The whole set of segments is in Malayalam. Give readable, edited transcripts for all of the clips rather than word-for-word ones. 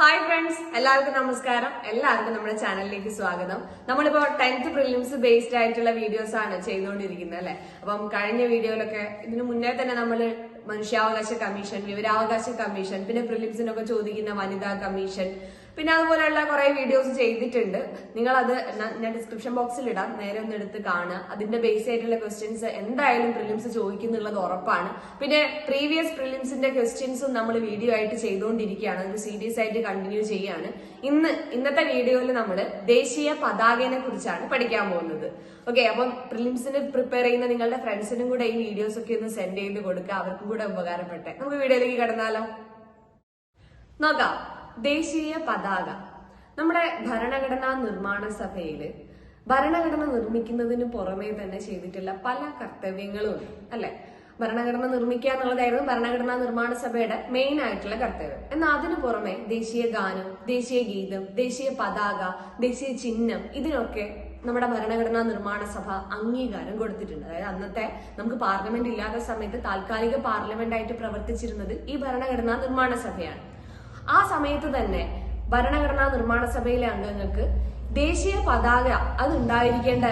ഹായ് ഫ്രണ്ട്സ്, എല്ലാവർക്കും നമസ്കാരം. എല്ലാവർക്കും നമ്മുടെ ചാനലിലേക്ക് സ്വാഗതം. നമ്മളിപ്പോ 10th പ്രിലിംസ് ബേസ്ഡ് ആയിട്ടുള്ള വീഡിയോസ് ആണ് ചെയ്തുകൊണ്ടിരിക്കുന്നത് അല്ലെ. അപ്പം കഴിഞ്ഞ വീഡിയോയിലൊക്കെ ഇതിനു മുന്നേ തന്നെ നമ്മൾ മനുഷ്യാവകാശ കമ്മീഷൻ, വിവരാവകാശ കമ്മീഷൻ, പിന്നെ പ്രിലിംസിനൊക്കെ ചോദിക്കുന്ന വനിതാ കമ്മീഷൻ, പിന്നെ അതുപോലെയുള്ള കുറെ വീഡിയോസ് ചെയ്തിട്ടുണ്ട്. നിങ്ങൾ അത് ഞാൻ ഡിസ്ക്രിപ്ഷൻ ബോക്സിൽ ഇടാം, നേരെ ഒന്ന് എടുത്ത് കാണുക. അതിന്റെ ബേസ് ആയിട്ടുള്ള ക്വസ്റ്റ്യൻസ് എന്തായാലും പ്രിലിംസ് ചോദിക്കുന്നുള്ളത് ഉറപ്പാണ്. പിന്നെ പ്രീവിയസ് പ്രിലിംസിന്റെ ക്വസ്റ്റ്യൻസും നമ്മൾ വീഡിയോ ആയിട്ട് ചെയ്തുകൊണ്ടിരിക്കുകയാണ്, ഒരു സീരീസ് ആയിട്ട് കണ്ടിന്യൂ ചെയ്യാണ്. ഇന്നത്തെ വീഡിയോയിൽ നമ്മൾ ദേശീയ പതാകയെ കുറിച്ചാണ് പഠിക്കാൻ പോകുന്നത്. ഓക്കെ, അപ്പം പ്രിലിംസിന് പ്രിപ്പയർ ചെയ്യുന്ന നിങ്ങളുടെ ഫ്രണ്ട്സിനും കൂടെ ഈ വീഡിയോസ് ഒക്കെ ഒന്ന് സെൻഡ് ചെയ്ത് കൊടുക്കുക, അവർക്കും കൂടെ ഉപകാരപ്പെട്ടെ. നമുക്ക് വീഡിയോയിലേക്ക് കടന്നാലോ? നോക്കാം. ദേശീയ പതാക നമ്മുടെ ഭരണഘടനാ നിർമ്മാണ സഭയില് ഭരണഘടന നിർമ്മിക്കുന്നതിന് പുറമേ തന്നെ ചെയ്തിട്ടുള്ള പല കർത്തവ്യങ്ങളും ഉണ്ട് അല്ലെ. ഭരണഘടന നിർമ്മിക്കുക എന്നുള്ളതായിരുന്നു ഭരണഘടനാ നിർമ്മാണ സഭയുടെ മെയിൻ ആയിട്ടുള്ള കർത്തവ്യം. എന്നാൽ അതിനു പുറമെ ദേശീയ ഗാനം, ദേശീയ ഗീതം, ദേശീയ പതാക, ദേശീയ ചിഹ്നം, ഇതിനൊക്കെ നമ്മുടെ ഭരണഘടനാ നിർമ്മാണ സഭ അംഗീകാരം കൊടുത്തിട്ടുണ്ട്. അതായത് അന്നത്തെ നമുക്ക് പാർലമെന്റ് ഇല്ലാത്ത സമയത്ത് താൽക്കാലിക പാർലമെന്റ് ആയിട്ട് പ്രവർത്തിച്ചിരുന്നത് ഈ ഭരണഘടനാ നിർമ്മാണ സഭയാണ്. ആ സമയത്ത് തന്നെ ഭരണഘടനാ നിർമ്മാണ സഭയിലെ അംഗങ്ങൾക്ക് ദേശീയ പതാക അത് ഉണ്ടായിരിക്കേണ്ട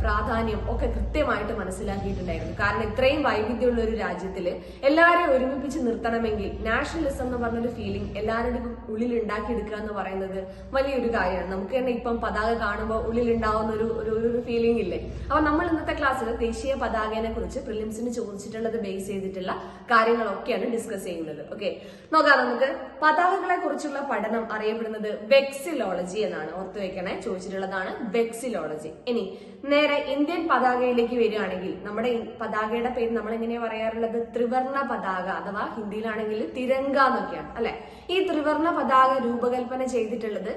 പ്രാധാന്യം ഒക്കെ കൃത്യമായിട്ട് മനസ്സിലാക്കിയിട്ടുണ്ടായിരുന്നു. കാരണം ഇത്രയും വൈവിധ്യമുള്ള ഒരു രാജ്യത്തില് എല്ലാവരെയും ഒരുമിപ്പിച്ച് നിർത്തണമെങ്കിൽ നാഷണലിസം എന്ന് പറഞ്ഞൊരു ഫീലിംഗ് എല്ലാവരുടെയും ഉള്ളിൽ ഉണ്ടാക്കിയെടുക്കുക എന്ന് പറയുന്നത് വലിയൊരു കാര്യമാണ്. നമുക്ക് തന്നെ ഇപ്പം പതാക കാണുമ്പോൾ ഉള്ളിലുണ്ടാവുന്ന ഒരു ഫീലിംഗ് ഇല്ലേ. അപ്പൊ നമ്മൾ ഇന്നത്തെ ക്ലാസ്സിൽ ദേശീയ പതാകയെ കുറിച്ച് പ്രിലിംസിന് ചോദിച്ചിട്ടുള്ളത് ബേസ് ചെയ്തിട്ടുള്ള കാര്യങ്ങളൊക്കെയാണ് ഡിസ്കസ് ചെയ്യുന്നത്. ഓക്കെ, നോക്കാം. നമുക്ക് പതാകകളെ കുറിച്ചുള്ള പഠനം അറിയപ്പെടുന്നത് വെക്സിലോളജി എന്നാണ്. ഓർത്തു വെക്കണേ, ചോദിച്ചിട്ടുള്ളതാണ് വെക്സിലോളജി. ഇനി നേരെ ഇന്ത്യൻ പതാകയിലേക്ക് വരികയാണെങ്കിൽ നമ്മുടെ പതാകയുടെ പേര് നമ്മൾ എങ്ങനെയാ പറയാറുള്ളത്? ത്രിവർണ പതാക, അഥവാ ഹിന്ദിയിലാണെങ്കിൽ തിരങ്ക എന്നൊക്കെയാണ് അല്ലെ. ഈ ത്രിവർണ പതാക രൂപകൽപ്പന ചെയ്തിട്ടുള്ളത്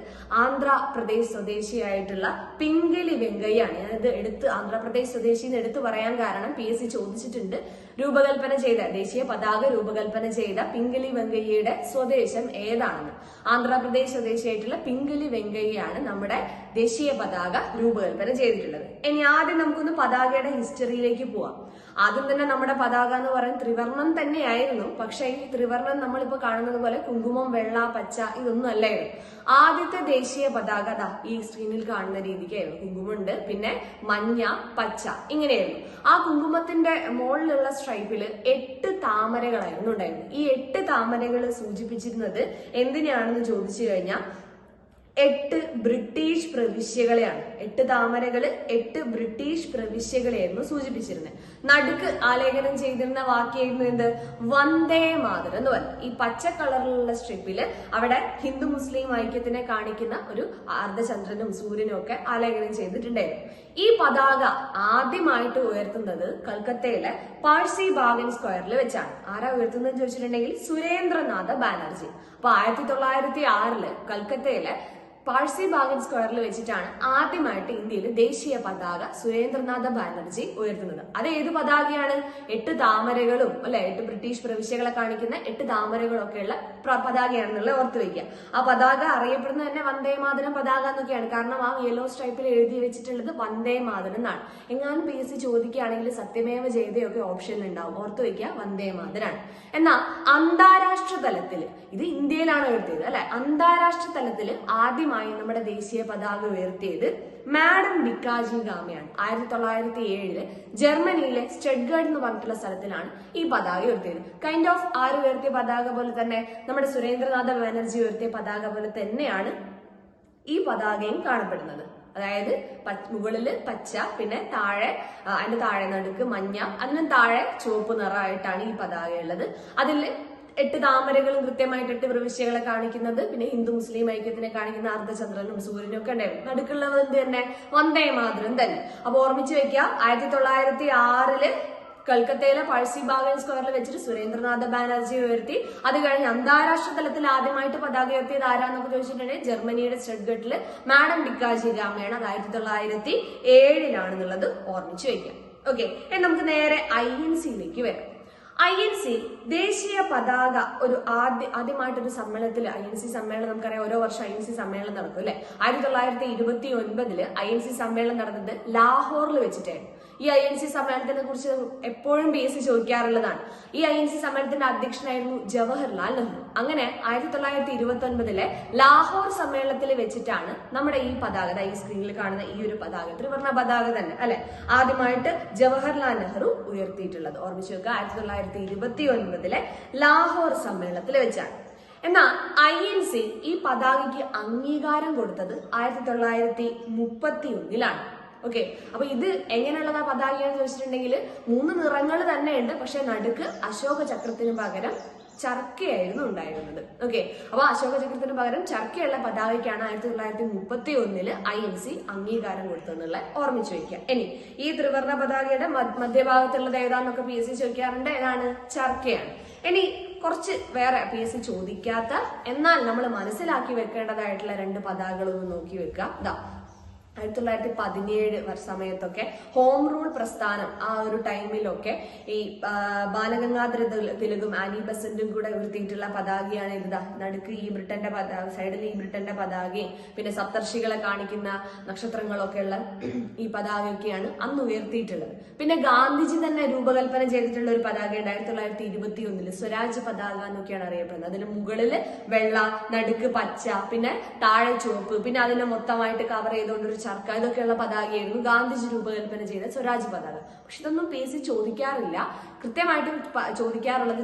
ആന്ധ്രാപ്രദേശ് സ്വദേശിയായിട്ടുള്ള പിംഗലി വെങ്കയ്യാണ്. ഞാനിത് ആന്ധ്രാപ്രദേശ് സ്വദേശി എന്ന് എടുത്തു പറയാൻ കാരണം PSC ചോദിച്ചിട്ടുണ്ട്. രൂപകൽപ്പന ചെയ്ത ദേശീയ പതാക രൂപകൽപ്പന ചെയ്ത പിംഗലി വെങ്കയ്യയുടെ സ്വദേശം ഏതാണെന്ന്. ആന്ധ്രാപ്രദേശ് സ്വദേശിയായിട്ടുള്ള പിംഗലി വെങ്കയ്യാണ് നമ്മുടെ ദേശീയ പതാക രൂപകൽപ്പന ചെയ്തിട്ടുള്ളത്. ഇനി ആദ്യം നമുക്കൊന്ന് പതാകയുടെ ഹിസ്റ്ററിയിലേക്ക് പോവാം. ആദ്യം തന്നെ നമ്മുടെ പതാക എന്ന് പറയുന്നത് ത്രിവർണം തന്നെയായിരുന്നു. പക്ഷെ ഈ ത്രിവർണം നമ്മളിപ്പോ കാണുന്നത് പോലെ കുങ്കുമം, വെള്ള, പച്ച ഇതൊന്നും അല്ലായിരുന്നു. ആദ്യത്തെ ദേശീയ പതാക ഈ സ്ക്രീനിൽ കാണുന്ന രീതിക്കായിരുന്നു. കുങ്കുമുണ്ട്, പിന്നെ മഞ്ഞ, പച്ച, ഇങ്ങനെയായിരുന്നു. ആ കുങ്കുമത്തിന്റെ മുകളിലുള്ള സ്ട്രൈപ്പില് 8 താമരകളായിരുന്നു ഉണ്ടായിരുന്നത്. ഈ 8 താമരകൾ സൂചിപ്പിച്ചിരുന്നത് എന്തിനാണെന്ന് ചോദിച്ചു കഴിഞ്ഞാൽ 8 ബ്രിട്ടീഷ് പ്രവിശ്യകളെയാണ്. 8 താമരകള് 8 ബ്രിട്ടീഷ് പ്രവിശ്യകളെയായിരുന്നു സൂചിപ്പിച്ചിരുന്നത്. നടുക്ക് ആലേഖനം ചെയ്തിരുന്ന വാക്യായിരുന്നു എന്ത്? വന്ദേ മാതരം എന്ന് പറഞ്ഞു. ഈ പച്ച കളറിലുള്ള സ്ട്രിപ്പില് അവിടെ ഹിന്ദു മുസ്ലിം ഐക്യത്തിനെ കാണിക്കുന്ന ഒരു അർദ്ധചന്ദ്രനും സൂര്യനും ഒക്കെ ആലേഖനം ചെയ്തിട്ടുണ്ടായിരുന്നു. ഈ പതാക ആദ്യമായിട്ട് ഉയർത്തുന്നത് കൽക്കത്തയിലെ പാഴ്സി ബാഗൻ സ്ക്വയറിൽ വെച്ചാണ്. ആരാ ഉയർത്തുന്നതെന്ന് ചോദിച്ചിട്ടുണ്ടെങ്കിൽ സുരേന്ദ്രനാഥ ബാനർജി. അപ്പൊ 1906 കൽക്കത്തയിലെ പാഴ്സി ബാഗൻ സ്ക്വയറിൽ വെച്ചിട്ടാണ് ആദ്യമായിട്ട് ഇന്ത്യയിൽ ദേശീയ പതാക സുരേന്ദ്രനാഥ ബാനർജി ഉയർത്തുന്നത്. അത് ഏത് പതാകയാണ്? 8 താമരകളും അല്ലെ, 8 ബ്രിട്ടീഷ് പ്രവിശ്യകളെ കാണിക്കുന്ന 8 താമരകളൊക്കെയുള്ള പതാകയാണെന്നുള്ള ഓർത്തു വയ്ക്കുക. ആ പതാക അറിയപ്പെടുന്നത് തന്നെ വന്ദേ മാതരം പതാക എന്നൊക്കെയാണ്. കാരണം ആ യെല്ലോ സ്ട്രൈപ്പിൽ എഴുതി വെച്ചിട്ടുള്ളത് വന്ദേ മാതരം എന്നാണ്. എങ്ങാനും PSC ചോദിക്കുകയാണെങ്കിൽ സത്യമേവ ജയതയൊക്കെ ഓപ്ഷനിൽ ഉണ്ടാവും. ഓർത്തു വയ്ക്കുക, വന്ദേ മാതരാണ്. എന്നാൽ അന്താരാഷ്ട്ര തലത്തിൽ ഇത് ഇന്ത്യയിലാണ് ഉയർത്തിയത് അല്ലെ. അന്താരാഷ്ട്ര തലത്തിൽ ആദ്യമായി നമ്മുടെ ദേശീയ പതാക ഉയർത്തിയത് മാഡം ഭിക്കാജി ഗാമയാണ്. 1907 ജർമ്മനിയിലെ സ്റ്റഡ്ഗാർഡ് എന്ന് പറഞ്ഞിട്ടുള്ള സ്ഥലത്തിലാണ് ഈ പതാക ഉയർത്തിയത്. കൈൻഡ് ഓഫ് ആര് ഉയർത്തിയ പതാക പോലെ തന്നെ നമ്മുടെ സുരേന്ദ്രനാഥ ബാനർജി ഉയർത്തിയ പതാക പോലെ തന്നെയാണ് ഈ പതാകയും കാണപ്പെടുന്നത്. അതായത് മുകളില് പച്ച, പിന്നെ താഴെ അതിന്റെ താഴെ നടുക്ക് മഞ്ഞ, അതിനും താഴെ ചുവപ്പ് നിറമായിട്ടാണ് ഈ പതാക ഉള്ളത്. അതിൽ 8 താമരകളും കൃത്യമായിട്ട് 8 പ്രവിശ്യകളെ കാണിക്കുന്നത്, പിന്നെ ഹിന്ദു മുസ്ലിം ഐക്യത്തിനെ കാണിക്കുന്ന അർദ്ധചന്ദ്രനും സൂര്യനും ഒക്കെ ഉണ്ടായിരുന്നു. നടുക്കുള്ളത് എന്ത് തന്നെ? വന്ദേ മാതരം തന്നെ. അപ്പൊ ഓർമ്മിച്ച് വെക്കുക, 1906 കൽക്കത്തയിലെ പാഴ്സി ബാഗൻ സ്ക്വയറിൽ വെച്ചിട്ട് സുരേന്ദ്രനാഥ ബാനർജി ഉയർത്തി. അത് കഴിഞ്ഞ് അന്താരാഷ്ട്ര തലത്തിൽ ആദ്യമായിട്ട് പതാക ഉയർത്തിയത് ആരാന്നൊക്കെ ചോദിച്ചിട്ടുണ്ടെങ്കിൽ ജർമ്മനിയുടെ സ്റ്റഡ്ഗട്ടില് മാഡം ഭിക്കാജി ഗാമയാണ്. അത് 1907 ഓർമ്മിച്ച് വെക്കാം. ഓക്കെ, നമുക്ക് നേരെ INC വരാം. INC ദേശീയ പതാക ഒരു ആദ്യമായിട്ടൊരു സമ്മേളനത്തിൽ INC സമ്മേളനം നമുക്കറിയാം, ഓരോ വർഷം INC സമ്മേളനം നടക്കും അല്ലെ. 1929 INC സമ്മേളനം നടന്നത് ലാഹോറിൽ വെച്ചിട്ടായിരുന്നു. ഈ INC സമ്മേളനത്തിനെ കുറിച്ച് എപ്പോഴും PSC ചോദിക്കാറുള്ളതാണ്. ഈ INC സമ്മേളനത്തിന്റെ അധ്യക്ഷനായിരുന്നു ജവഹർലാൽ നെഹ്റു. അങ്ങനെ 1929 ലാഹോർ സമ്മേളനത്തിൽ വെച്ചിട്ടാണ് നമ്മുടെ ഈ പതാക, ഈ സ്ക്രീനിൽ കാണുന്ന ഈ ഒരു പതാക, ത്രിവർണ്ണ പതാക തന്നെ അല്ലെ, ആദ്യമായിട്ട് ജവഹർലാൽ നെഹ്റു ഉയർത്തിയിട്ടുള്ളത്. ഓർമ്മിച്ചു വെക്കുക, 1929 ലാഹോർ സമ്മേളനത്തിൽ വെച്ചാണ്. എന്നാൽ INC ഈ പതാകയ്ക്ക് അംഗീകാരം കൊടുത്തത് 1931 ഓക്കെ. അപ്പൊ ഇത് എങ്ങനെയുള്ളതാ പതാകയാന്ന് ചോദിച്ചിട്ടുണ്ടെങ്കിൽ 3 നിറങ്ങൾ തന്നെയുണ്ട്. പക്ഷെ നടുക്ക് അശോക ചക്രത്തിന് പകരം ചർക്കയായിരുന്നു ഉണ്ടായിരുന്നത്. ഓക്കെ, അപ്പൊ അശോക ചക്രത്തിന് പകരം ചർക്കയുള്ള പതാകയ്ക്കാണ് 1931 INC അംഗീകാരം കൊടുത്തെന്നുള്ള ഓർമ്മിച്ചു വെക്കുക. ഇനി ഈ ത്രിവർണ്ണ പതാകയുടെ മധ്യഭാഗത്തുള്ളത് ഏതാന്നൊക്കെ PSC ചോദിക്കാറുണ്ട്. ഏതാണ്? ചർക്കയാണ്. ഇനി കുറച്ച് വേറെ PSC ചോദിക്കാത്ത എന്നാൽ നമ്മൾ മനസ്സിലാക്കി വെക്കേണ്ടതായിട്ടുള്ള 2 പതാകകളൊന്ന് നോക്കി വെക്കുക. ഇതാ 1917 സമയത്തൊക്കെ ഹോം റൂൾ പ്രസ്ഥാനം ആ ഒരു ടൈമിലൊക്കെ ഈ ബാലഗംഗാധര തിലകും ആനി ബസന്റും കൂടെ ഉയർത്തിയിട്ടുള്ള പതാകയാണ് ഇതാ. നടുക്ക് ഈ ബ്രിട്ടന്റെ പതാക, സൈഡിൽ ഈ ബ്രിട്ടന്റെ പതാകയും പിന്നെ സപ്തർഷികളെ കാണിക്കുന്ന നക്ഷത്രങ്ങളൊക്കെ ഉള്ള ഈ പതാകയൊക്കെയാണ് അന്ന് ഉയർത്തിയിട്ടുള്ളത്. പിന്നെ ഗാന്ധിജി തന്നെ രൂപകൽപ്പന ചെയ്തിട്ടുള്ള ഒരു പതാക 1921 സ്വരാജ് പതാക എന്നൊക്കെയാണ് അറിയപ്പെടുന്നത്. അതിന് മുകളില് വെള്ള, നടുക്ക് പച്ച, പിന്നെ താഴെ ചുവപ്പ്, പിന്നെ അതിനെ മൊത്തമായിട്ട് കവർ ചെയ്തുകൊണ്ട് ഒരു ചർക്ക, ഇതൊക്കെയുള്ള പതാകയായിരുന്നു ഗാന്ധിജി രൂപകൽപ്പന ചെയ്ത സ്വരാജ് പതാക. പക്ഷെ ഇതൊന്നും PSC ചോദിക്കാറില്ല. കൃത്യമായിട്ട് ചോദിക്കാറുള്ളത്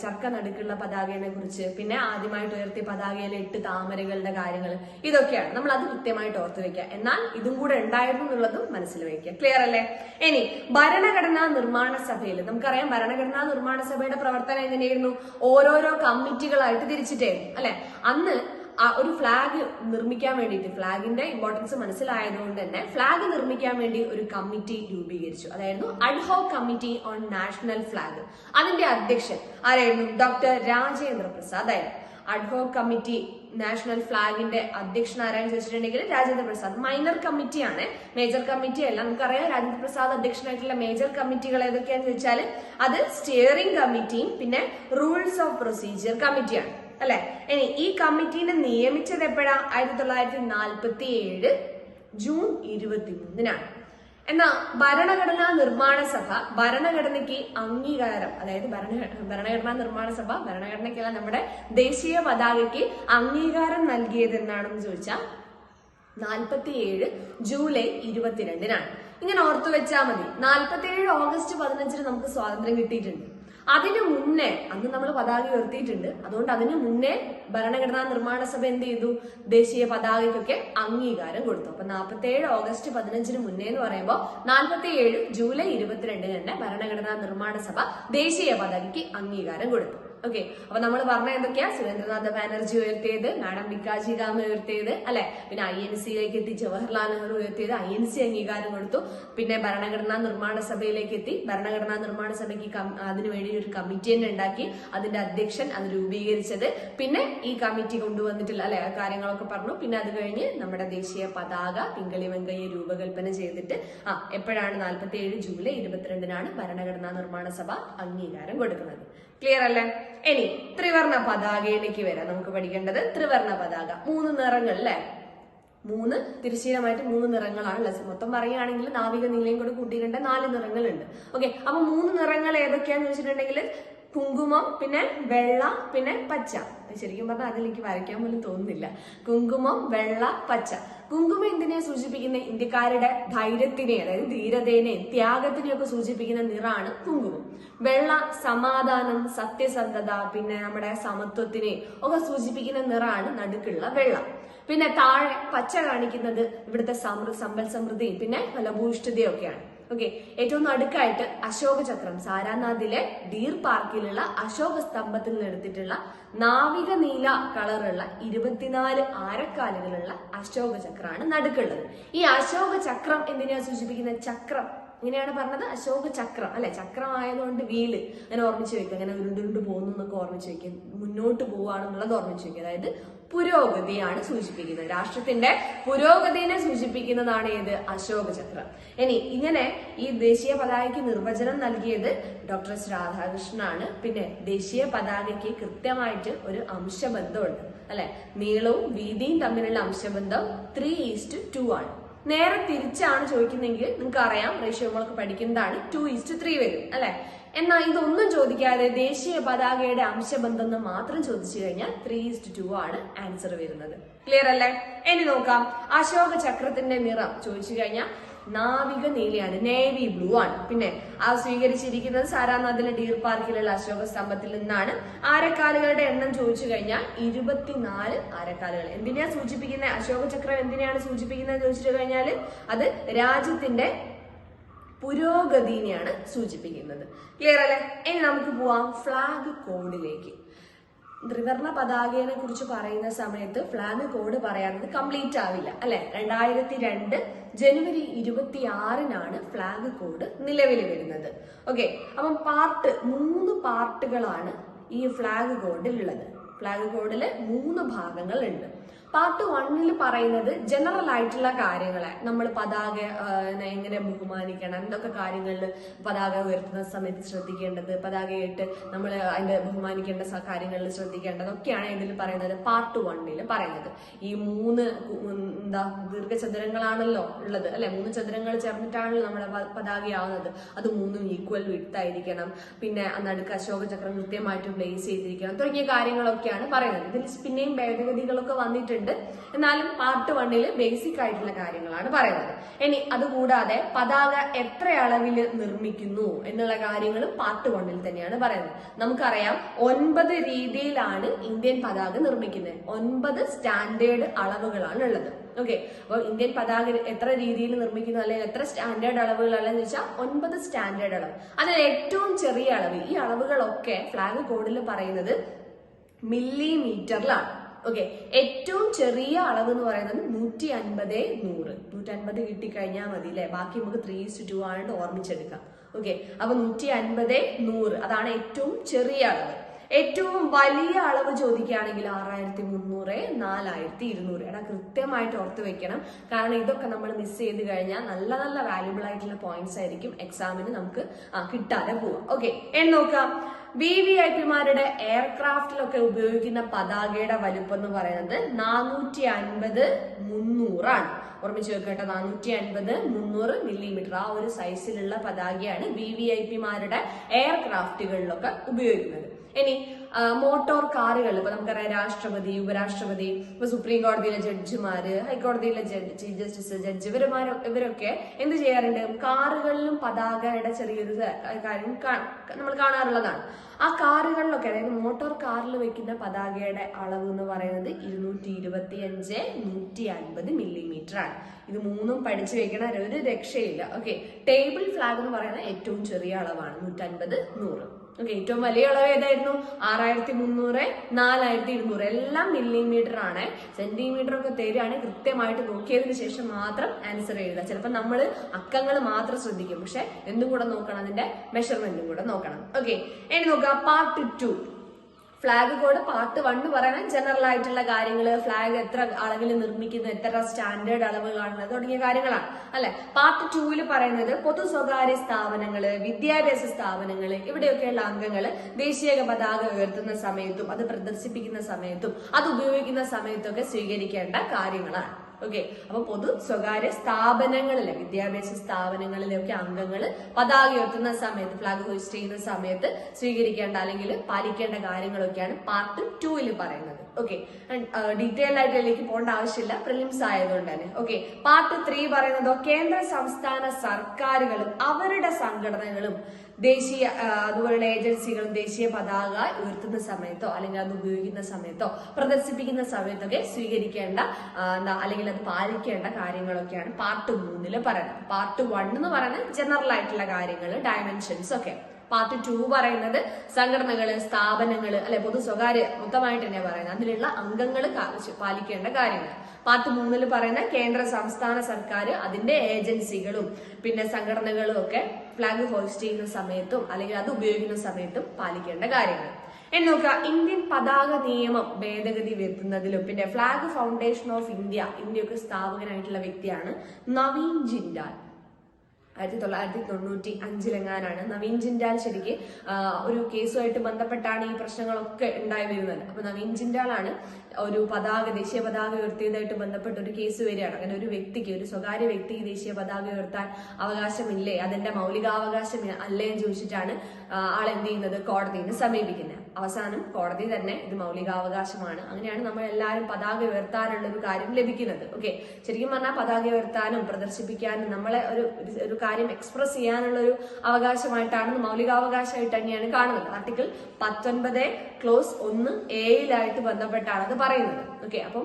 ചർക്ക നടുക്കുള്ള പതാകയെ കുറിച്ച്, പിന്നെ ആദ്യമായിട്ട് ഉയർത്തിയ പതാകയിലെ 8 താമരകളുടെ കാര്യങ്ങൾ, ഇതൊക്കെയാണ്. നമ്മൾ അത് കൃത്യമായിട്ട് ഓർത്തു വെക്കുക. എന്നാൽ ഇതും കൂടെ ഉണ്ടായിരുന്നു എന്നുള്ളതും മനസ്സിൽ വെക്കുക. ക്ലിയർ അല്ലേ? ഇനി ഭരണഘടനാ നിർമ്മാണ സഭയിൽ നമുക്കറിയാം, ഭരണഘടനാ നിർമ്മാണ സഭയുടെ പ്രവർത്തനം എങ്ങനെയായിരുന്നു? ഓരോരോ കമ്മിറ്റികളായിട്ട് തിരിച്ചിട്ടായിരുന്നു അല്ലെ. അന്ന് ഒരു ഫ്ലാഗ് നിർമ്മിക്കാൻ വേണ്ടിയിട്ട്, ഫ്ലാഗിന്റെ ഇമ്പോർട്ടൻസ് മനസ്സിലായതുകൊണ്ട് തന്നെ ഫ്ലാഗ് നിർമ്മിക്കാൻ വേണ്ടി ഒരു കമ്മിറ്റി രൂപീകരിച്ചു. അതായിരുന്നു ad hoc committee on national flag. അതിന്റെ അധ്യക്ഷൻ ആരായിരുന്നു? ഡോക്ടർ രാജേന്ദ്ര പ്രസാദ് ആയിരുന്നു. അഡ്ഹോക് കമ്മിറ്റി നാഷണൽ ഫ്ലാഗിന്റെ അധ്യക്ഷൻ ആരാന്ന് ചോദിച്ചിട്ടുണ്ടെങ്കിൽ രാജേന്ദ്ര പ്രസാദ്. മൈനർ കമ്മിറ്റിയാണ്, മേജർ കമ്മിറ്റി അല്ല. നമുക്കറിയാം രാജേന്ദ്ര പ്രസാദ് അധ്യക്ഷനായിട്ടുള്ള മേജർ കമ്മിറ്റികൾ ഏതൊക്കെയാന്ന് ചോദിച്ചാൽ അത് സ്റ്റിയറിംഗ് കമ്മിറ്റിയും പിന്നെ റൂൾസ് ഓഫ് പ്രൊസീജിയർ കമ്മിറ്റിയാണ് അല്ലെ. ഇനി ഈ കമ്മിറ്റീനെ നിയമിച്ചത് എപ്പോഴാ? 1947 ജൂൺ 23 എന്നാ ഭരണഘടനാ നിർമ്മാണ സഭ ഭരണഘടനയ്ക്ക് അംഗീകാരം, അതായത് ഭരണഘടനാ നിർമ്മാണ സഭ ഭരണഘടനയ്ക്കല്ല, നമ്മുടെ ദേശീയ പതാകയ്ക്ക് അംഗീകാരം നൽകിയത് എന്നാണെന്ന് ചോദിച്ചാൽ 47 ജൂലൈ 22 ഇങ്ങനെ ഓർത്തു വെച്ചാൽ മതി. 47 ഓഗസ്റ്റ് 15 നമുക്ക് സ്വാതന്ത്ര്യം കിട്ടിയിട്ടുണ്ട്. അതിനു മുന്നേ അന്ന് നമ്മൾ പതാക ഉയർത്തിയിട്ടുണ്ട്. അതുകൊണ്ട് അതിനു മുന്നേ ഭരണഘടനാ നിർമ്മാണ സഭ എന്ത് ചെയ്തു? ദേശീയ പതാകയ്ക്കൊക്കെ അംഗീകാരം കൊടുത്തു. അപ്പൊ 47 ഓഗസ്റ്റ് 15 മുന്നേ എന്ന് പറയുമ്പോൾ 47 ജൂലൈ 22 തന്നെ ഭരണഘടനാ നിർമ്മാണ സഭ ദേശീയ പതാകയ്ക്ക് അംഗീകാരം കൊടുത്തു. ഓക്കെ, അപ്പൊ നമ്മൾ പറഞ്ഞ എന്തൊക്കെയാ? സുരേന്ദ്രനാഥ് ബാനർജി ഉയർത്തിയത്, മാഡം ഭിക്കാജി കാമ ഉയർത്തിയത് അല്ലെ, പിന്നെ INC-യിലേക്ക് എത്തി ജവഹർലാൽ നെഹ്റു ഉയർത്തിയത്, INC അംഗീകാരം കൊടുത്തു. പിന്നെ ഭരണഘടനാ നിർമ്മാണ സഭയിലേക്ക് എത്തി, ഭരണഘടനാ നിർമ്മാണ സഭയ്ക്ക് അതിനുവേണ്ടി ഒരു കമ്മിറ്റി തന്നെ ഉണ്ടാക്കി, അതിന്റെ അധ്യക്ഷൻ അത് രൂപീകരിച്ചത്, പിന്നെ ഈ കമ്മിറ്റി കൊണ്ടുവന്നിട്ടുള്ള അല്ലെ കാര്യങ്ങളൊക്കെ പറഞ്ഞു. പിന്നെ അത് കഴിഞ്ഞ് നമ്മുടെ ദേശീയ പതാക പിങ്കളി വെങ്കയ്യ രൂപകൽപ്പന ചെയ്തിട്ട് എപ്പോഴാണ്? 47 ജൂലൈ 22 ഭരണഘടനാ നിർമ്മാണ സഭ അംഗീകാരം കൊടുക്കുന്നത്. ക്ലിയർ അല്ലേ? ഇനി ത്രിവർണ്ണ പതാകയിലേക്ക് വരാം. നമുക്ക് പഠിക്കേണ്ടത് ത്രിവർണ്ണ പതാക. 3 നിറങ്ങൾ അല്ലെ, 3 തിരശ്ചീനമായിട്ട് 3 നിറങ്ങളാണ്. മൊത്തം പറയുകയാണെങ്കിൽ നാവിക നീലയും കൂടെ കൂട്ടിയിട്ടുണ്ട് 4 നിറങ്ങളുണ്ട്. ഓക്കെ, അപ്പൊ 3 നിറങ്ങൾ ഏതൊക്കെയാന്ന് വെച്ചിട്ടുണ്ടെങ്കിൽ കുങ്കുമം, പിന്നെ വെള്ള, പിന്നെ പച്ച. ശരിക്കും പറഞ്ഞാൽ അതിലേക്ക് വരയ്ക്കാൻ പോലും തോന്നുന്നില്ല. കുങ്കുമം, വെള്ള, പച്ച. കുങ്കുമം എന്തിനെ സൂചിപ്പിക്കുന്ന? ഇന്ത്യക്കാരുടെ ധൈര്യത്തിനെ, അതായത് ധീരതേനെ, ത്യാഗത്തിനെയും ഒക്കെ സൂചിപ്പിക്കുന്ന നിറാണ് കുങ്കുമം. വെള്ള സമാധാനം, സത്യസന്ധത, പിന്നെ നമ്മുടെ സമത്വത്തിനെ ഒക്കെ സൂചിപ്പിക്കുന്ന നിറാണ് നടുക്കുള്ള വെള്ള. പിന്നെ താഴെ പച്ച കാണിക്കുന്നത് ഇവിടുത്തെ സമ്പൽ സമൃദ്ധിയും പിന്നെ ഫലഭൂയിഷ്ഠതയും ഒക്കെയാണ്. ഓക്കെ, ഏറ്റവും നടുക്കായിട്ട് അശോക ചക്രം, സാരാനാഥിലെ ഡീർ പാർക്കിലുള്ള അശോക സ്തംഭത്തിൽ നിന്ന് എടുത്തിട്ടുള്ള നാവിക നീല കളറുള്ള 24 ആരക്കാലുകളുള്ള അശോക ചക്രമാണ് നടുക്കുള്ളത്. ഈ അശോക ചക്രം എന്തിനാ സൂചിപ്പിക്കുന്ന? ചക്രം ഇങ്ങനെയാണ് പറഞ്ഞത്, അശോക ചക്രം അല്ലെ. ചക്രം ആയതുകൊണ്ട് വീല് അങ്ങനെ ഓർമ്മിച്ച് വെക്കുക, അങ്ങനെ ഉരുണ്ടുരുണ്ട് പോകുന്നു എന്നൊക്കെ ഓർമ്മിച്ച് വെക്കുക, മുന്നോട്ട് പോവുകയാണെന്നുള്ളത് ഓർമ്മിച്ച് വെക്കുക. അതായത് പുരോഗതിയാണ് സൂചിപ്പിക്കുന്നത്, രാഷ്ട്രത്തിന്റെ പുരോഗതിനെ സൂചിപ്പിക്കുന്നതാണ് ഏത്? അശോക ചക്രം. ഇനി ഇങ്ങനെ ഈ ദേശീയ പതാകയ്ക്ക് നിർവചനം നൽകിയത് ഡോക്ടർ എസ് രാധാകൃഷ്ണനാണ്. പിന്നെ ദേശീയ പതാകയ്ക്ക് കൃത്യമായിട്ട് ഒരു അംശബന്ധമുണ്ട് അല്ലെ. നീളവും വീതിയും തമ്മിലുള്ള അംശബന്ധം 3:2 ആണ്. നേരെ തിരിച്ചാണ് ചോദിക്കുന്നതെങ്കിൽ നിങ്ങൾക്ക് അറിയാം, റേഷ്യോ നമ്മളൊക്കെ പഠിക്കുന്നതാണ്, 2:3 വരും അല്ലെ. എന്നാൽ ഇതൊന്നും ചോദിക്കാതെ ദേശീയ പതാകയുടെ അംശബന്ധം എന്ന് മാത്രം ചോദിച്ചു കഴിഞ്ഞാൽ 3:2 ആണ് ആൻസർ വരുന്നത്. ക്ലിയർ അല്ലേ? ഇനി നോക്കാം, അശോക ചക്രത്തിന്റെ നിറം ചോദിച്ചു കഴിഞ്ഞാൽ നാവിക നീലയാണ്, നേവി ബ്ലൂ ആണ്. പിന്നെ ആ സ്വീകരിച്ചിരിക്കുന്നത് സാരാനാഥിലെ ഡീർ പാർക്കിലുള്ള അശോക സ്തംഭത്തിൽ നിന്നാണ്. ആരക്കാലുകളുടെ എണ്ണം ചോദിച്ചു കഴിഞ്ഞാൽ 24 ആരക്കാലുകൾ. എന്തിനാ സൂചിപ്പിക്കുന്നത്? അശോക ചക്രം എന്തിനാണ് സൂചിപ്പിക്കുന്നത് ചോദിച്ചിട്ട് കഴിഞ്ഞാൽ അത് രാജ്യത്തിന്റെ പുരോഗതിനെയാണ് സൂചിപ്പിക്കുന്നത്. ക്ലിയർ അല്ലെ? ഇനി നമുക്ക് പോവാം ഫ്ലാഗ് കോഡിലേക്ക്. ത്രിവർണ പതാകയെ കുറിച്ച് പറയുന്ന സമയത്ത് ഫ്ലാഗ് കോഡ് പറയാനത് കംപ്ലീറ്റ് ആവില്ല അല്ലെ. 2002 ജനുവരി 26 ഫ്ലാഗ് കോഡ് നിലവിൽ വരുന്നത്. ഓക്കെ, അപ്പം 3 പാർട്ടുകളാണ് ഈ ഫ്ലാഗ് കോഡിൽ ഉള്ളത്. ഫ്ലാഗ് കോഡില് 3 ഭാഗങ്ങൾ ഉണ്ട്. പാർട്ട് 1 പറയുന്നത് ജനറൽ ആയിട്ടുള്ള കാര്യങ്ങളെ, നമ്മൾ പതാക എങ്ങനെ ബഹുമാനിക്കണം, എന്തൊക്കെ കാര്യങ്ങളിൽ പതാക ഉയർത്തുന്ന സമയത്ത് ശ്രദ്ധിക്കേണ്ടത്, പതാകയായിട്ട് നമ്മൾ അതിന്റെ ബഹുമാനിക്കേണ്ട കാര്യങ്ങളിൽ ശ്രദ്ധിക്കേണ്ടതൊക്കെയാണ് ഇതിൽ പറയുന്നത്. പാർട്ട് 1 പറയുന്നത് ഈ 3 ദീർഘചതുരങ്ങളാണല്ലോ ഉള്ളത് അല്ലെ. 3 ചതുരങ്ങൾ ചേർന്നിട്ടാണല്ലോ നമ്മുടെ പതാകയാവുന്നത്. അത് 3 ഈക്വൽ വിഡ്ത്ത് ആയിരിക്കണം. പിന്നെ നടുക്ക് അശോക ചക്രം കൃത്യമായിട്ട് പ്ലേസ് ചെയ്തിരിക്കണം. തുടങ്ങിയ കാര്യങ്ങളൊക്കെയാണ് പറയുന്നത്. ഇതിൽ പിന്നെയും ഭേദഗതികളൊക്കെ വന്നിട്ടുണ്ട്. എന്നാലും പാർട്ട് 1 ബേസിക് ആയിട്ടുള്ള കാര്യങ്ങളാണ് പറയുന്നത്. ഇനി അതുകൂടാതെ പതാക എത്ര അളവിൽ നിർമ്മിക്കുന്നു എന്നുള്ള കാര്യങ്ങളും പാർട്ട് 1 തന്നെയാണ് പറയുന്നത്. നമുക്കറിയാം 9 രീതിയിലാണ് ഇന്ത്യൻ പതാക നിർമ്മിക്കുന്നത്. 9 സ്റ്റാൻഡേർഡ് അളവുകളാണ് ഉള്ളത്. ഓക്കെ, അപ്പൊ ഇന്ത്യൻ പതാക എത്ര രീതിയിൽ നിർമ്മിക്കുന്നു അല്ലെങ്കിൽ എത്ര സ്റ്റാൻഡേർഡ് അളവുകളാണെന്ന് വെച്ചാൽ 9 സ്റ്റാൻഡേർഡ് അളവ്. അതിൽ ഏറ്റവും ചെറിയ അളവ്, ഈ അളവുകളൊക്കെ ഫ്ലാഗ് കോഡിൽ പറയുന്നത് മില്ലിമീറ്ററിലാണ്. ഓക്കെ, ഏറ്റവും ചെറിയ അളവ് എന്ന് പറയുന്നത് 150 100. 150 കിട്ടിക്കഴിഞ്ഞാൽ മതി അല്ലെ. ബാക്കി നമുക്ക് 3:2 ആയിട്ട് ഓർമ്മിച്ചെടുക്കാം. ഓക്കെ, അപ്പൊ 150 100 അതാണ് ഏറ്റവും ചെറിയ അളവ്. ഏറ്റവും വലിയ അളവ് ചോദിക്കുകയാണെങ്കിൽ 6300 4200. എടാ കൃത്യമായിട്ട് ഓർത്ത് വെക്കണം, കാരണം ഇതൊക്കെ നമ്മൾ മിസ് ചെയ്ത് കഴിഞ്ഞാൽ നല്ല നല്ല വാല്യുബിൾ ആയിട്ടുള്ള പോയിന്റ്സ് ആയിരിക്കും എക്സാമിന് നമുക്ക് കിട്ടാതെ പോവാം. ഓക്കെ, എന്ന് നോക്കാം. VVIPമാരുടെ എയർക്രാഫ്റ്റിലൊക്കെ ഉപയോഗിക്കുന്ന പതാകയുടെ വലുപ്പം എന്ന് പറയുന്നത് 450 300 ആണ്. ഓർമ്മിച്ച് വെക്കട്ടെ, 450 300 മില്ലിമീറ്റർ ആ ഒരു സൈസിലുള്ള പതാകയാണ് VVIPമാരുടെ എയർക്രാഫ്റ്റുകളിലൊക്കെ ഉപയോഗിക്കുന്നത്. ഇനി മോട്ടോർ കാറുകൾ, ഇപ്പൊ നമുക്കറിയാം രാഷ്ട്രപതി, ഉപരാഷ്ട്രപതി, ഇപ്പൊ സുപ്രീം കോടതിയിലെ ജഡ്ജിമാര്, ഹൈക്കോടതിയിലെ ചീഫ് ജസ്റ്റിസ്, ജഡ്ജി, ഇവരൊക്കെ എന്ത് ചെയ്യാറുണ്ട്? കാറുകളിലും പതാകയുടെ ചെറിയൊരു കാര്യം നമ്മൾ കാണാറുള്ളതാണ്. ആ കാറുകളിലൊക്കെ, അതായത് മോട്ടോർ കാറിൽ വെക്കുന്ന പതാകയുടെ അളവ് എന്ന് പറയുന്നത് 225 150 മില്ലിമീറ്റർ ആണ്. ഇത് 3 പഠിച്ചു വെക്കണ ഒരു രക്ഷയില്ല. ഓക്കെ, ടേബിൾ ഫ്ലാഗ് എന്ന് പറയുന്ന ഏറ്റവും ചെറിയ അളവാണ് 150 100. ഓക്കെ, ഏറ്റവും വലിയ അളവ് ഏതായിരുന്നു? 6300 4200. എല്ലാം മില്ലിമീറ്റർ ആണ്. സെന്റിമീറ്റർ ഒക്കെ തരികയാണ്, കൃത്യമായിട്ട് നോക്കിയതിന് ശേഷം മാത്രം ആൻസർ എഴുതുക. ചിലപ്പോൾ നമ്മൾ അക്കങ്ങൾ മാത്രം ശ്രദ്ധിക്കും, പക്ഷെ എന്തും കൂടെ നോക്കണം, അതിന്റെ മെഷർമെന്റും കൂടെ നോക്കണം. ഓക്കെ, ഇനി നോക്കാം പാർട്ട് 2. ഫ്ലാഗ് കോഡ് പാർട്ട് 1 പറയുന്നത് ജനറൽ ആയിട്ടുള്ള കാര്യങ്ങൾ, ഫ്ലാഗ് എത്ര അളവിൽ നിർമ്മിക്കുന്നു, എത്ര സ്റ്റാൻഡേർഡ് അളവുകളാണ് തുടങ്ങിയ കാര്യങ്ങളാണ് അല്ലെ. പാർട്ട് 2 പറയുന്നത് പൊതു സ്വകാര്യ സ്ഥാപനങ്ങള്, വിദ്യാഭ്യാസ സ്ഥാപനങ്ങള്, ഇവിടെയൊക്കെയുള്ള അംഗങ്ങൾ ദേശീയ പതാക ഉയർത്തുന്ന സമയത്തും അത് പ്രദർശിപ്പിക്കുന്ന സമയത്തും അത് ഉപയോഗിക്കുന്ന സമയത്തൊക്കെ സ്വീകരിക്കേണ്ട കാര്യങ്ങളാണ്. ഓക്കെ, അപ്പൊ പൊതു സ്വകാര്യ സ്ഥാപനങ്ങളിലെ, വിദ്യാഭ്യാസ സ്ഥാപനങ്ങളിലൊക്കെ അംഗങ്ങൾ പതാക ഉയർത്തുന്ന സമയത്ത്, ഫ്ലാഗ് ഹോസ്റ്റ് ചെയ്യുന്ന സമയത്ത് സ്വീകരിക്കേണ്ട അല്ലെങ്കിൽ പാലിക്കേണ്ട കാര്യങ്ങളൊക്കെയാണ് പാർട്ട് 2 പറയുന്നത്. ഓക്കെ, ഡീറ്റെയിൽ ആയിട്ട് അതിലേക്ക് പോകേണ്ട ആവശ്യമില്ല, പ്രിലിംസ് ആയതുകൊണ്ട് തന്നെ. ഓക്കെ, പാർട്ട് 3 പറയുന്നതോ കേന്ദ്ര സംസ്ഥാന സർക്കാരുകളും അവരുടെ സംഘടനകളും ദേശീയ അതുപോലുള്ള ഏജൻസികളും ദേശീയ പതാക ഉയർത്തുന്ന സമയത്തോ അല്ലെങ്കിൽ അത് ഉപയോഗിക്കുന്ന സമയത്തോ പ്രദർശിപ്പിക്കുന്ന സമയത്തൊക്കെ സ്വീകരിക്കേണ്ട അല്ലെങ്കിൽ അത് പാലിക്കേണ്ട കാര്യങ്ങളൊക്കെയാണ് പാർട്ട് 3 പറയുന്നത്. പാർട്ട് 1 എന്ന് പറയുന്നത് ജനറൽ ആയിട്ടുള്ള കാര്യങ്ങൾ, ഡയമെൻഷൻസ് ഒക്കെ. പാർട്ട് 2 പറയുന്നത് സംഘടനകള്, സ്ഥാപനങ്ങള് അല്ലെ, പൊതു സ്വകാര്യ മൊത്തമായിട്ട് തന്നെ പറയുന്നത്, അതിലുള്ള അംഗങ്ങൾ പാലിക്കേണ്ട കാര്യങ്ങൾ. പാർട്ട് 3 പറയുന്ന കേന്ദ്ര സംസ്ഥാന സർക്കാർ അതിന്റെ ഏജൻസികളും പിന്നെ സംഘടനകളും ഒക്കെ ഫ്ലാഗ് ഹോസ്റ്റ് ചെയ്യുന്ന സമയത്തും അല്ലെങ്കിൽ അത് ഉപയോഗിക്കുന്ന സമയത്തും പാലിക്കേണ്ട കാര്യങ്ങൾ. എന്ന് നോക്കുക, ഇന്ത്യൻ പതാക നിയമം ഭേദഗതി വരുത്തുന്നതിലും പിന്നെ ഫ്ലാഗ് ഫൗണ്ടേഷൻ ഓഫ് ഇന്ത്യയൊക്കെ സ്ഥാപകനായിട്ടുള്ള വ്യക്തിയാണ് നവീൻ ജിൻഡാൽ. 1995 നവീൻ ജിൻഡാൽ ശരിക്ക് ഒരു കേസുമായിട്ട് ബന്ധപ്പെട്ടാണ് ഈ പ്രശ്നങ്ങളൊക്കെ ഉണ്ടായി വരുന്നത്. അപ്പൊ നവീൻ ജിൻഡാലാണ് ഒരു ദേശീയ പതാക ഉയർത്തിയതായിട്ട് ബന്ധപ്പെട്ട ഒരു കേസ് വരികയാണ്. അങ്ങനെ ഒരു വ്യക്തിക്ക്, ഒരു സ്വകാര്യ വ്യക്തിക്ക് ദേശീയ പതാക ഉയർത്താൻ അവകാശമില്ലേ, അതെന്റെ മൗലികാവകാശം അല്ലേ എന്ന് ചോദിച്ചിട്ടാണ് ആൾ എന്ത് ചെയ്യുന്നത്, കോടതിയെ സമീപിക്കുന്നത്. അവസാനം കോടതി തന്നെ ഇത് മൗലികാവകാശമാണ്, അങ്ങനെയാണ് നമ്മൾ എല്ലാവരും പതാക ഉയർത്താനുള്ള ഒരു കാര്യം ലഭിക്കുന്നത്. ഓക്കെ, ശരിക്കും പറഞ്ഞാൽ പതാക ഉയർത്താനും പ്രദർശിപ്പിക്കാനും നമ്മളെ ഒരു കാര്യം എക്സ്പ്രസ് ചെയ്യാനുള്ള ഒരു അവകാശമായിട്ടാണ്, മൗലികാവകാശമായിട്ട് തന്നെയാണ് കാണുന്നത്. ആർട്ടിക്കിൾ 19 ക്ലോസ് 1A ബന്ധപ്പെട്ടാണ് അത് പറയുന്നത്. ഓക്കെ, അപ്പം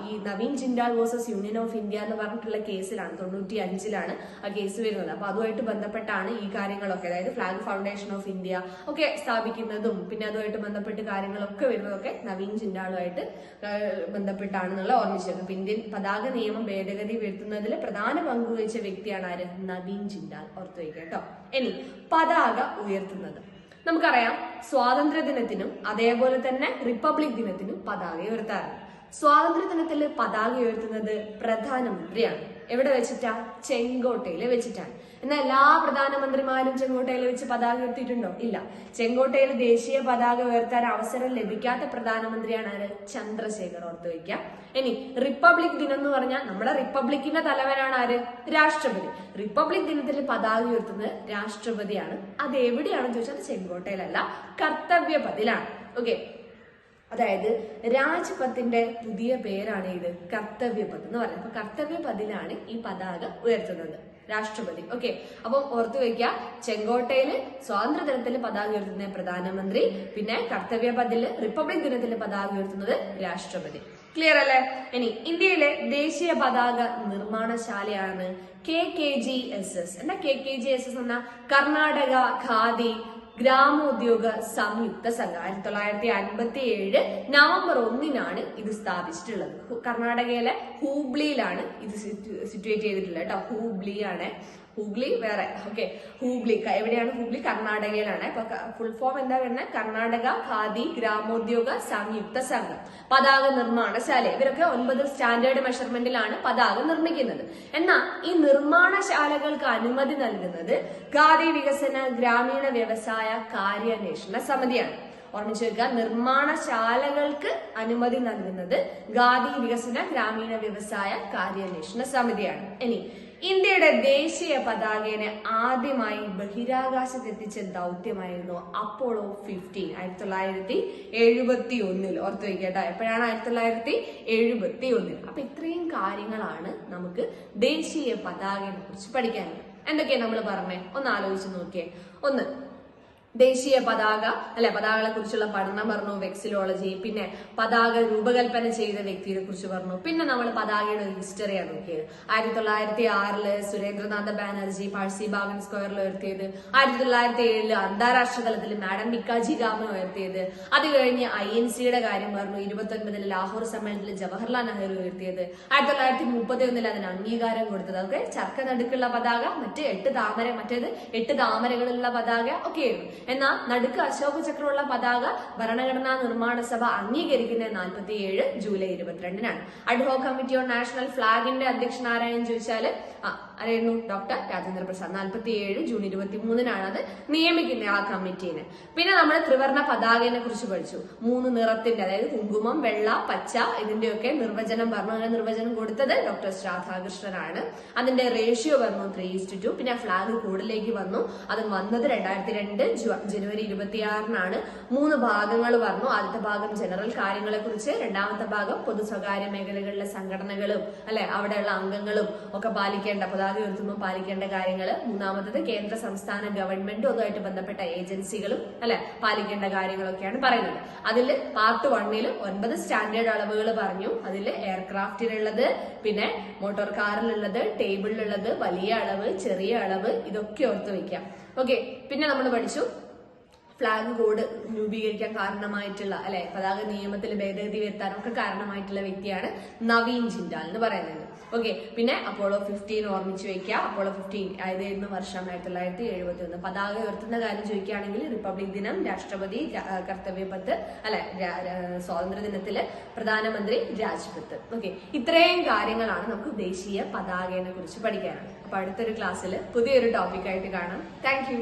ഈ Naveen Jindal versus union of India എന്ന് പറഞ്ഞിട്ടുള്ള കേസിലാണ് 95 ആ കേസ് വരുന്നത്. അപ്പൊ അതുമായിട്ട് ബന്ധപ്പെട്ടാണ് ഈ കാര്യങ്ങളൊക്കെ, അതായത് ഫ്ലാഗ് ഫൗണ്ടേഷൻ ഓഫ് ഇന്ത്യ ഒക്കെ സ്ഥാപിക്കുന്നതും പിന്നെ അതുമായിട്ട് ബന്ധപ്പെട്ട് കാര്യങ്ങളൊക്കെ വരുന്നതൊക്കെ നവീൻ ജിൻഡാളുമായിട്ട് ബന്ധപ്പെട്ടാണെന്നുള്ള ഓർമ്മിച്ചത്. അപ്പൊ ഇന്ത്യൻ പതാക നിയമം ഭേദഗതി വരുത്തുന്നതിൽ പ്രധാന പങ്ക് വഹിച്ച വ്യക്തിയാണ് ആര്, നവീൻ ജിൻഡാൽ. ഓർത്തു വയ്ക്കുക കേട്ടോ. ഇനി പതാക ഉയർത്തുന്നത് നമുക്കറിയാം, സ്വാതന്ത്ര്യ ദിനത്തിനും അതേപോലെ തന്നെ റിപ്പബ്ലിക് ദിനത്തിനും പതാക ഉയർത്താറുണ്ട്. സ്വാതന്ത്ര്യ ദിനത്തിൽ പതാക ഉയർത്തുന്നത് പ്രധാനമന്ത്രിയാണ്. എവിടെ വെച്ചിട്ടാ? ചെങ്കോട്ടയിൽ വെച്ചിട്ടാണ്. എന്നാൽ എല്ലാ പ്രധാനമന്ത്രിമാരും ചെങ്കോട്ടയിൽ വെച്ച് പതാക ഉയർത്തിയിട്ടുണ്ടോ? ഇല്ല. ചെങ്കോട്ടയിൽ ദേശീയ പതാക ഉയർത്താൻ അവസരം ലഭിക്കാത്ത പ്രധാനമന്ത്രിയാണ് ആര്? ചന്ദ്രശേഖർ. ഓർത്ത് വയ്ക്കുക. ഇനി റിപ്പബ്ലിക് ദിനം എന്ന് പറഞ്ഞാൽ നമ്മുടെ റിപ്പബ്ലിക്കിന്റെ തലവനാണ് ആര്? രാഷ്ട്രപതി. റിപ്പബ്ലിക് ദിനത്തിൽ പതാക ഉയർത്തുന്നത് രാഷ്ട്രപതിയാണ്. അത് എവിടെയാണെന്ന് ചോദിച്ചാൽ ചെങ്കോട്ടയിലല്ല, കർത്തവ്യപഥിലാണ്. ഓക്കെ, അതായത് രാജ്പഥിന്റെ പുതിയ പേരാണ് ഇത്, കർത്തവ്യപഥ് എന്ന് പറയുന്നത്. അപ്പൊ കർത്തവ്യപഥിലാണ് ഈ പതാക ഉയർത്തുന്നത് രാഷ്ട്രപതി. ഓക്കെ, അപ്പം ഓർത്തു വയ്ക്കുക, ചെങ്കോട്ടയില് സ്വാതന്ത്ര്യ ദിനത്തിൽ പതാക ഉയർത്തുന്നത് പ്രധാനമന്ത്രി, പിന്നെ കർത്തവ്യപഥില് റിപ്പബ്ലിക് ദിനത്തിൽ പതാക ഉയർത്തുന്നത് രാഷ്ട്രപതി. ക്ലിയർ അല്ലേ? ഇനി ഇന്ത്യയിലെ ദേശീയ പതാക നിർമ്മാണശാലയാണ് KKGSS. എന്താ KKGSS എന്ന? കർണാടക ഖാദി ഗ്രാമോദ്യോഗ സംയുക്ത സംഘം. 1957 നവംബർ 1 ഇത് സ്ഥാപിച്ചിട്ടുള്ളത്. കർണാടകയിലെ ഹൂബ്ലിയിലാണ് ഇത് സിറ്റുവേറ്റ് ചെയ്തിട്ടുള്ളത് കേട്ടോ. ഹൂബ്ലി വേറെ. ഓക്കെ, ഹൂബ്ലി എവിടെയാണ്? ഹൂബ്ലി കർണാടകയിലാണ്. അപ്പൊ ഫുൾ ഫോം എന്താ വരുന്നത്? കർണാടക ഖാദി ഗ്രാമോദ്യോഗ സംയുക്ത സംഘം പതാക നിർമ്മാണശാല. ഇവരൊക്കെ 9 സ്റ്റാൻഡേർഡ് മെഷർമെന്റിലാണ് പതാക നിർമ്മിക്കുന്നത്. എന്നാൽ ഈ നിർമ്മാണശാലകൾക്ക് അനുമതി നൽകുന്നത് ഖാദി വികസന ഗ്രാമീണ വ്യവസായ കാര്യാന്വേഷണ സമിതിയാണ്. ഓർമ്മിച്ചു വെക്കുക, നിർമ്മാണശാലകൾക്ക് അനുമതി നൽകുന്നത് ഖാദി വികസന ഗ്രാമീണ വ്യവസായ കാര്യാന്വേഷണ സമിതിയാണ്. ഇനി ഇന്ത്യയുടെ ദേശീയ പതാകയെ ആദ്യമായി ബഹിരാകാശത്തെത്തിച്ച ദൗത്യമായിരുന്നു അപ്പോളോ 15, 1971. ഓർത്തു വയ്ക്കട്ടെ, എപ്പോഴാണ്? 1971. അപ്പൊ ഇത്രയും കാര്യങ്ങളാണ് നമുക്ക് ദേശീയ പതാകയെ കുറിച്ച് പഠിക്കാനുള്ളത്. എന്തൊക്കെയാ നമ്മൾ പറഞ്ഞേ? ഒന്ന് ആലോചിച്ച് നോക്കിയേ. ഒന്ന്, ദേശീയ പതാക അല്ലെ, പതാകകളെ കുറിച്ചുള്ള പഠനം പറഞ്ഞു, വെക്സിലോളജി. പിന്നെ പതാക രൂപകൽപ്പന ചെയ്ത വ്യക്തിയെ കുറിച്ച് പറഞ്ഞു. പിന്നെ നമ്മൾ പതാകയുടെ ഒരു ഹിസ്റ്ററിയാണ് നോക്കിയത്. 1906 സുരേന്ദ്രനാഥ ബാനർജി പാഴ്സി ബാഗൻ സ്ക്വയറിൽ ഉയർത്തിയത്. 1907 അന്താരാഷ്ട്ര തലത്തിൽ മാഡം മിക്കാജി ഗാമ ഉയർത്തിയത്. അത് കഴിഞ്ഞ് INCയുടെ കാര്യം പറഞ്ഞു. 1929 ലാഹോർ സമ്മേളനത്തിൽ ജവഹർലാൽ നെഹ്റു ഉയർത്തിയത്. 1931 അതിന് അംഗീകാരം കൊടുത്തത്. അതൊക്കെ ചർക്ക നടുക്കുള്ള പതാക, മറ്റേത് 8 താമരകളുള്ള പതാക ഒക്കെയായിരുന്നു. എന്നാൽ നടുക്ക് അശോക ചക്രമുള്ള പതാക ഭരണഘടനാ നിർമ്മാണ സഭ അംഗീകരിക്കുന്നത് 47 July 22 ad hoc committee on national ഫ്ലാഗിന്റെ അധ്യക്ഷൻ ആരായെന്ന് ചോദിച്ചാല് ആരായിരുന്നു? ഡോക്ടർ രാജേന്ദ്ര പ്രസാദ്. 47 ജൂൺ 23 അത് നിയമിക്കുന്നത് ആ കമ്മിറ്റീനെ. പിന്നെ നമ്മൾ ത്രിവർണ പതാകയെ കുറിച്ച് പഠിച്ചു. 3 നിറത്തിന്റെ, അതായത് കുങ്കുമം, വെള്ള, പച്ച, ഇതിന്റെയൊക്കെ നിർവചനം പറഞ്ഞു. അങ്ങനെ നിർവചനം കൊടുത്തത് ഡോക്ടർ രാധാകൃഷ്ണനാണ്. അതിന്റെ റേഷ്യോ പറഞ്ഞു 3:2. പിന്നെ ഫ്ലാഗ് കോഡിലേക്ക് വന്നു. അത് വന്നത് 2002 ജനുവരി 26 3 ഭാഗങ്ങൾ പറഞ്ഞു. ആദ്യത്തെ ഭാഗം ജനറൽ കാര്യങ്ങളെ കുറിച്ച്, രണ്ടാമത്തെ ഭാഗം പൊതു സ്വകാര്യ മേഖലകളിലെ സംഘടനകളും അല്ലെ അവിടെയുള്ള അംഗങ്ങളും ഒക്കെ പാലിക്കേണ്ട, പതാക ഉയർത്തുമ്പോൾ പാലിക്കേണ്ട കാര്യങ്ങൾ. മൂന്നാമത്തത് കേന്ദ്ര സംസ്ഥാന ഗവൺമെന്റും അതുമായിട്ട് ബന്ധപ്പെട്ട ഏജൻസികളും അല്ലെ പാലിക്കേണ്ട കാര്യങ്ങളൊക്കെയാണ് പറയുന്നത്. അതിൽ പാർട്ട് 1 9 സ്റ്റാൻഡേർഡ് അളവുകൾ പറഞ്ഞു. അതിൽ എയർക്രാഫ്റ്റിലുള്ളത്, പിന്നെ മോട്ടോർ കാറിലുള്ളത്, ടേബിളിലുള്ളത്, വലിയ അളവ്, ചെറിയ അളവ്, ഇതൊക്കെ ഓർത്ത് വെക്കാം. ഓക്കെ, പിന്നെ നമ്മൾ പഠിച്ചു ഫ്ലാഗ് കോഡ് രൂപീകരിക്കാൻ കാരണമായിട്ടുള്ള അല്ലെ പതാക നിയമത്തിൽ ഭേദഗതി വരുത്താനൊക്കെ കാരണമായിട്ടുള്ള വ്യക്തിയാണ് നവീൻ ജിൻഡാൽ എന്ന് പറയുന്നത്. ഓക്കെ, പിന്നെ അപ്പോളോ 15 ഓർമ്മിച്ച് വെക്കുക. അപ്പോളോ 15 ആയതായിരുന്നു വർഷം 1971. പതാക ഉയർത്തുന്ന കാര്യം ചോദിക്കുകയാണെങ്കിൽ റിപ്പബ്ലിക് ദിനം, രാഷ്ട്രപതി കർത്തവ്യപത്ത് അല്ലെ, സ്വാതന്ത്ര്യ ദിനത്തില് പ്രധാനമന്ത്രി രാജ്പത്ത്. ഓക്കെ, ഇത്രയും കാര്യങ്ങളാണ് നമുക്ക് ദേശീയ പതാകയെ കുറിച്ച് പഠിക്കാനാണ്. അപ്പൊ അടുത്തൊരു ക്ലാസ്സിൽ പുതിയൊരു ടോപ്പിക്കായിട്ട് കാണാം. Thank you.